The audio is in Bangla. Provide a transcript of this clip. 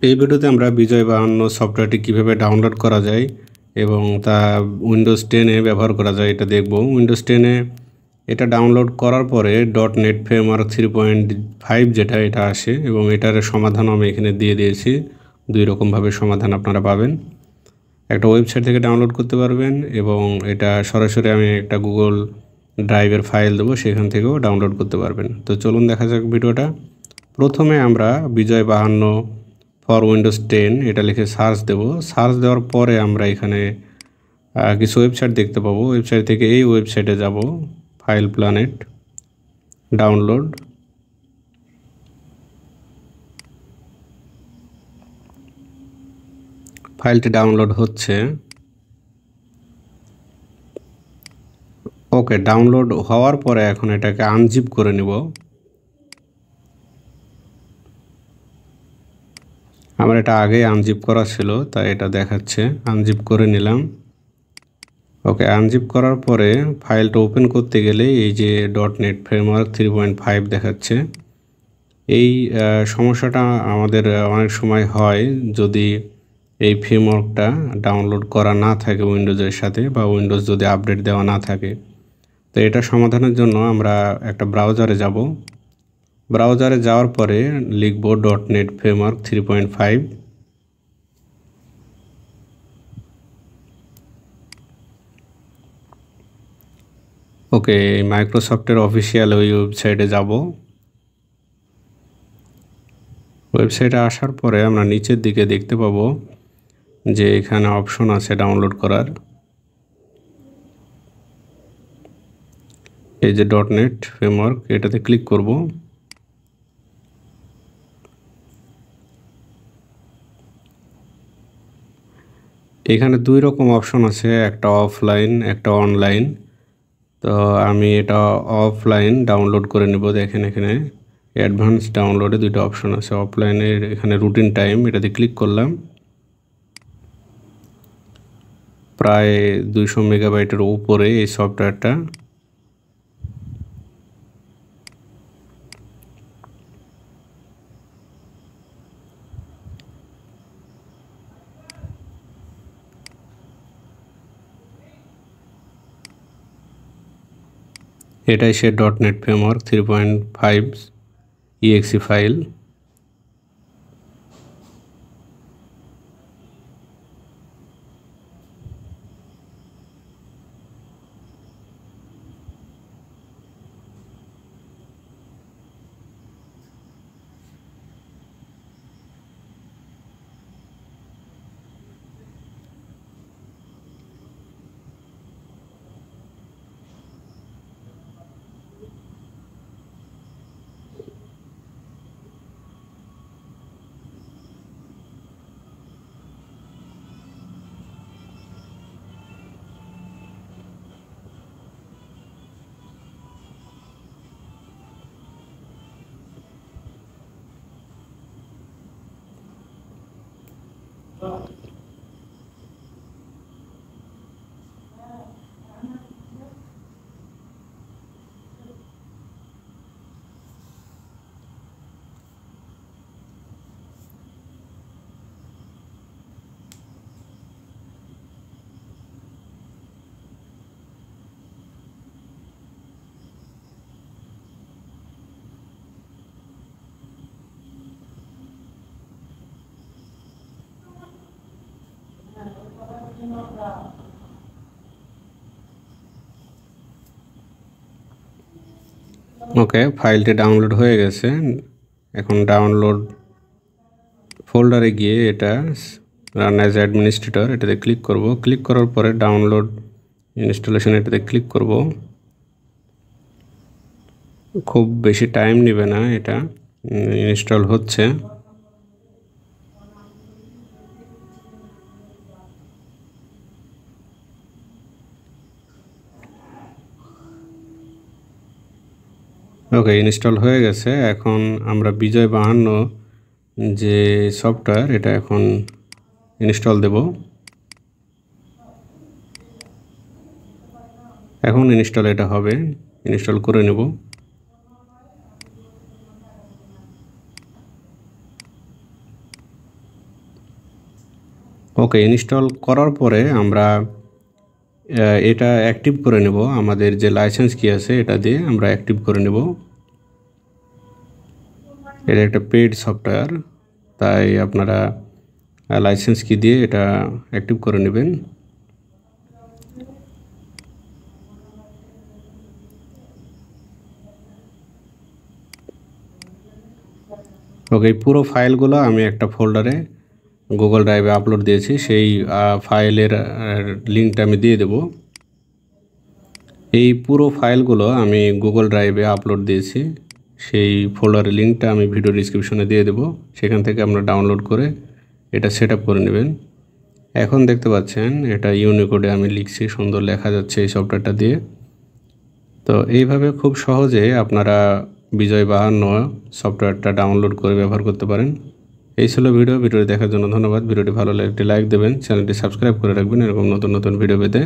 এই ভিডিওতে আমরা বিজয় 52 সফটওয়্যারটি কিভাবে ডাউনলোড করা যায় এবং তা উইন্ডোজ 10 এ ব্যবহার করা যায় এটা দেখব। উইন্ডোজ 10 এ এটা ডাউনলোড করার পরে .NET ফ্রেমওয়ার্ক 3.5 যেটা এটা আসে এবং এটার সমাধান আমি এখানে দিয়ে দিয়েছি। দুই রকমভাবে সমাধান আপনারা পাবেন। একটা ওয়েবসাইট থেকে ডাউনলোড করতে পারবেন এবং এটা সরাসরি আমি একটা গুগল ড্রাইভের ফাইল দেবো, সেখান থেকেও ডাউনলোড করতে পারবেন। তো চলুন দেখা যাক ভিডিওটা। প্রথমে আমরা বিজয় 52 ফর উইন্ডোজ 10 এটা লিখে সার্চ দেব। সার্চ দেওয়ার পরে আমরা এখানে কিছু ওয়েবসাইট দেখতে পাবো। ওয়েবসাইট থেকে এই ওয়েবসাইটে যাব, ফাইল প্ল্যানেট, ডাউনলোড। ফাইলটি ডাউনলোড হচ্ছে। ওকে, ডাউনলোড হওয়ার পরে এখন এটাকে আনজিপ করে নিব। আমার এটা আগে আনজিপ করা ছিল, তাই এটা দেখাচ্ছে। আনজিপ করে নিলাম। ওকে, আনজিপ করার পরে ফাইলটা ওপেন করতে গেলে এই যে .NET ফ্রেমওয়ার্ক 3.5 দেখাচ্ছে। এই সমস্যাটা আমাদের অনেক সময় হয় যদি এই ফ্রেমওয়ার্কটা ডাউনলোড করা না থাকে উইন্ডোজের সাথে, বা উইন্ডোজ যদি আপডেট দেওয়া না থাকে। তো এটা সমাধানের জন্য আমরা একটা ব্রাউজারে যাব। ব্রাউজারে যাওয়ার পরে লিখব .NET ফ্রেমওয়ার্ক 3.5। ওকে, মাইক্রোসফটের অফিসিয়াল ওই ওয়েবসাইটে যাব। ওয়েবসাইটে আসার পরে আমরা নিচের দিকে দেখতে পাবো যে এখানে অপশন আছে ডাউনলোড করার। এই যে .NET ফ্রেমওয়ার্ক, এটাতে ক্লিক করব। এখানে দুই রকম অপশন আছে, একটা অফলাইন একটা অনলাইন। তো আমি এটা অফলাইন ডাউনলোড করে নেব। দেখেন এখানে অ্যাডভান্স ডাউনলোডে দুটো অপশন আছে। অফলাইনের এখানে রুটিন টাইম, এটাতে ক্লিক করলাম। প্রায় 200 মেগাবাইটের উপরে এই সফটওয়্যারটা। এটাই সে .NET ফ্রেমওয়ার্ক 3.5 exe ফাইল। ওকে, ফাইলটি ডাউনলোড হয়ে গেছে। এখন ডাউনলোড ফোল্ডারে গিয়ে এটা রান অ্যাজ অ্যাডমিনিস্ট্রেটর, এটাতে ক্লিক করব। ক্লিক করার পরে ডাউনলোড ইনস্টলেশন, এটাতে ক্লিক করব। খুব বেশি টাইম নেবে না, এটা ইনস্টল হচ্ছে। ওকে, ইনস্টল হয়ে গেছে। এখন আমরা বিজয় 52 যে সফটওয়্যার, এটা এখন ইনস্টল দেব। এখন ইনস্টল এটা হবে, ইনস্টল করে নেব। ওকে, ইনস্টল করার পরে আমরা এটা অ্যাক্টিভ করে নেব। আমাদের যে লাইসেন্স কি আছে এটা দিয়ে আমরা অ্যাক্টিভ করে নেব। এটা একটা পেইড সফটওয়্যার, তাই আপনারা লাইসেন্স কি দিয়ে এটা অ্যাক্টিভ করে নেবেন। ওকে, পুরো ফাইলগুলো আমি একটা ফোল্ডারে গুগল ড্রাইভে আপলোড দিয়েছি, সেই ফাইলের লিঙ্কটা আমি দিয়ে দেব। এই পুরো ফাইলগুলো আমি গুগল ড্রাইভে আপলোড দিয়েছি, সেই ফোল্ডারের লিঙ্কটা আমি ভিডিও ডিসক্রিপশনে দিয়ে দেব, সেখান থেকে আপনারা ডাউনলোড করে এটা সেট আপ করে নেবেন। এখন দেখতে পাচ্ছেন এটা ইউনিকোডে আমি লিখছি, সুন্দর লেখা যাচ্ছে এই সফটওয়্যারটা দিয়ে। তো এইভাবে খুব সহজে আপনারা বিজয় 52 সফটওয়্যারটা ডাউনলোড করে ব্যবহার করতে পারেন। এই ছিল ভিডিওটি দেখার জন্য ধন্যবাদ। ভিডিওটি ভালো লাগলে একটি লাইক দেবেন, চ্যানেলটি সাবস্ক্রাইব করে রাখবেন এরকম নতুন নতুন ভিডিও পেতে।